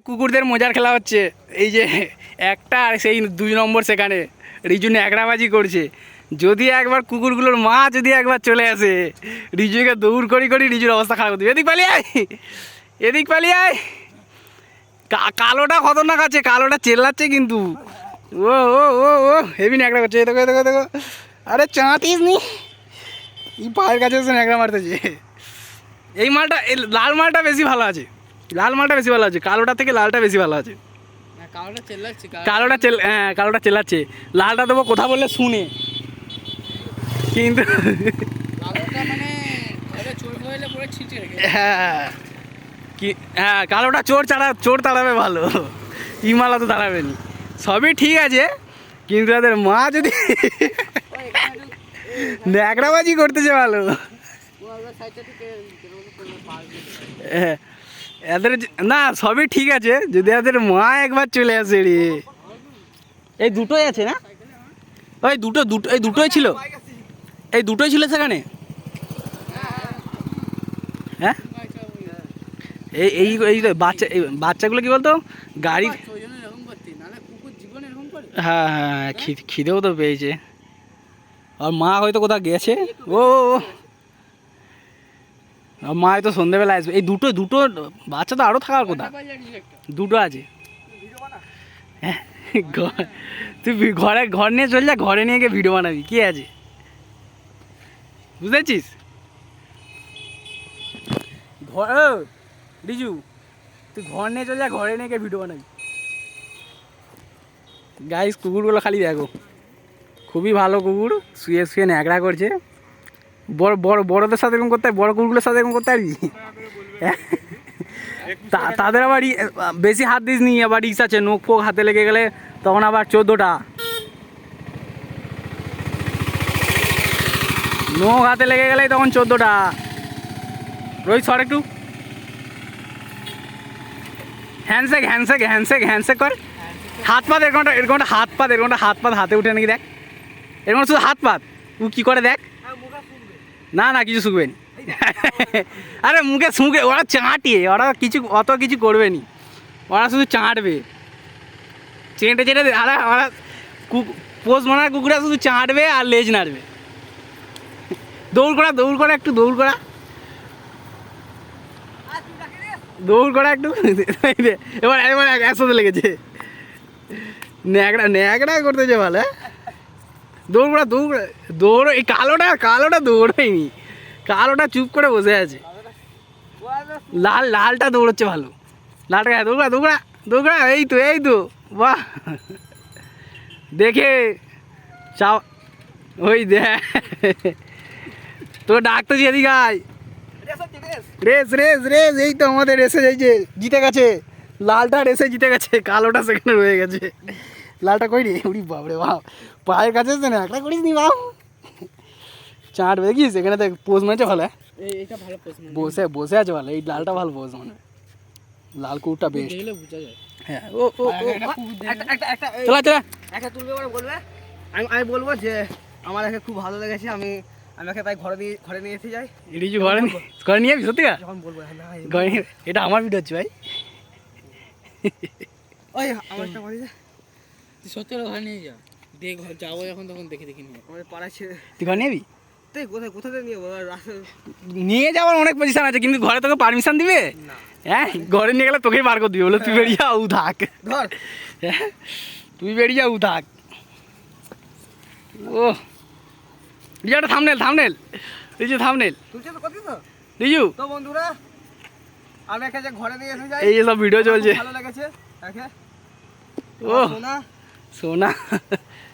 কুকুরদের মজার খেলা হচ্ছে। এই যে একটা আর সেই 2 নম্বর সেখানে রিজু ন্যাকড়াবাজি করছে। যদি একবার কুকুরগুলোর মা যদি একবার চলে আসে, রিজুকে দৌড় করি রিজুর অবস্থা খারাপ করতে। এদিক পালিয়ে আয়, এদিক পালিয়ে আয়। কালোটা খতরনাক আছে, কালোটা চেল্লাচ্ছে কিন্তু। ও ও ও ও হেভি ন্যাকড়া করছে। দেখো দেখো দেখো, আরে চাঁটিস নি, এই পায়ের কাছে এসে ন্যাকড়া মারতেছে। এই মালটা, এই লাল মালটা বেশি ভালো আছে, লাল মালটা বেশি ভালো আছে, কালোটা থেকে লালটা বেশি ভালো আছে। কালোটা চেল্লাচ্ছে, লালটা দেবো কথা বললে শুনে, কিন্তু হ্যাঁ কি, হ্যাঁ কালোটা চোর তাড়াবে ভালো, ইমালা তো তাড়াবে নি। সবই ঠিক আছে, কিন্তু এদের মা যদি ন্যাকড়াবাজি করতেছে ভালো। এদের না সবই ঠিক আছে, যদি এদের মা একবার চলে আসে রে। এই দুটোই আছে না, ওই দুটো এই দুটোই ছিল, এই দুটোই ছিল সেখানে। হ্যাঁ এই এই এই বাচ্চাগুলো কি বলতো গাড়ি, হ্যাঁ হ্যাঁ খিদেও তো পেয়েছে, আর মা হয়তো কোথাও গেছে। ও মা হয়তো সন্ধ্যেবেলা আসবে। এই দুটো বাচ্চা তো আরও থাকার কথা, দুটো আছে। হ্যাঁ তুই ঘর নিয়ে চল যা, ঘরে নিয়ে গিয়ে ভিডিও বানাবি, কি আছে বুঝেছিস? রিজু তুই ঘর নিয়ে চল যা, ঘরে নিয়ে গিয়ে ভিডিও বানাবি। গাইস কুকুরগুলো খালি দেখো, খুবই ভালো কুকুর, শুয়ে শুয়ে ন্যাকড়া করছে। বড়দের সাথে এরকম করতে হয়, বড় কুকুরগুলোর সাথে এরকম করতে পারবি? তাদের আবার বেশি হাত দিস নি, আবার রিক্স আছে, নখ ফোক হাতে লেগে গেলে তখন আবার 14টা নখ হাতে লেগে গেলে তখন 14টা। রোহিত সর একটু, হ্যান্ডশেক কর, হাত পাত এরকম হাত পাত হাতে উঠে নাকি দেখ, এরকম শুধু হাত পাত ও কি করে দেখ। না কিছু শুকবে নি। আরে মুখে শুকে, ওরা চাঁটিয়ে, ওরা অত কিছু করবে নি, ওরা শুধু চাঁটবে, চেটে আরে ওরা পোষ মানার কুকুরা শুধু চাঁটবে আর লেজ নাড়বে। দৌড় করা একটু, দৌড় করা একটু। এবার একসাথে লেগেছে, ন্যাকড়া করতেছে ভালো। হ্যাঁ দৌড়। এই কালোটা দৌড়ায়নি, কালোটা চুপ করে বসে আছে। লালটা দৌড়চ্ছে ভালো, লালটা দৌড়া। এই তো বাহ, দেখে চাও ওই দেখ তোর ডাকতেছি, এদিকে আয়। রেস এই তো আমাদের রেসে যাইছে, জিতে গেছে লালটা, রেসে জিতে গেছে, কালোটা সেখানে রয়ে গেছে। লালটা কই রে, উড়ি বাপরে বাপ, পায়ের কাছে এসে না একটা করিস নি বাপ, চাঁট দেখিস এখানে দেখ, পোজ মারছে ভালো। বসে আছে ভালো, এই লালটা ভালো পোজ মানে, লাল কুকুরটা বেস্ট। হ্যাঁ ও চলা একটা তুলবে বলবে, আমি বলবো যে আমার একে খুব ভালো লেগেছে, আমি একে তাই ঘরে নিয়ে এসে যাই। রিজু ঘরে নিয়ে যাবি সত্যি? যখন বলবো এটা আমার ভিডিও হচ্ছে ভাই। ওই আমার একটা কথা, তুই সত্যি ঘরে নিয়ে যা, দেখ যাবো যখন তখন দেখে নিয়ে আমাদের পাড়ায় ছেড়ে। তুই ঘরে নিয়ে যাবি? তুই কোথায় নিয়ে যাবো? নিয়ে যাওয়ার অনেক পজিশন আছে, কিন্তু ঘরে তোকে পারমিশন দিবে? হ্যাঁ ঘরে নিয়ে গেলে তোকেই বার করে দিবে, বলে তুই বেরিয়ে যাও থাক, ধর তুই বেরিয়ে যাও থাক। ও রিজু একটা থামনেল রিজু তো বন্ধুরা, আমি একে যে ঘরে নিয়ে এসে যাই, এই যে সব ভিডিও চলছে, ভালো লেগেছে একে। ও সোনা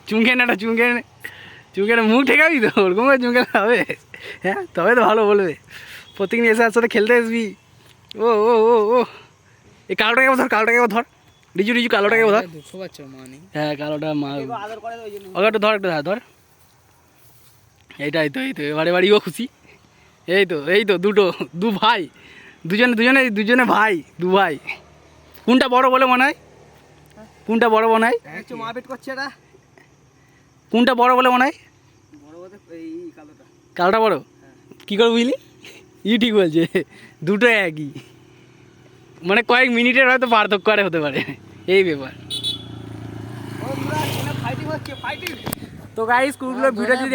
চুমকে না মুখ ঠেকাবি তো, ওরকম করে চুমকে হবে? হ্যাঁ তবে তো ভালো বলবে, প্রত্যেকদিন এসে একসাথে খেলতে আসবি। ও এই কালোটাকে ধর রিজু কালোটাকে ধর। হ্যাঁ কালোটা মা, ওকে একটু ধর। এইটাই তো এবারে ও খুশি। এই তো দু ভাই, দুজনে ভাই, দু ভাই। কোনটা বড় বলে মনে হয়? মারপিট করছে না, কোনটা বড় বলে মনে হয়? এই কালোটা বড়, কি করে বুঝলি? ঠিক বলছে, দুটো একই। মানে কয়েক মিনিটের হয়তো পার্থক্য আরে হতে পারে, এই ব্যাপার। ফাইটিং হচ্ছে ফাইটিং। তো গাইস কুকুরগুলোর ভিডিও যদি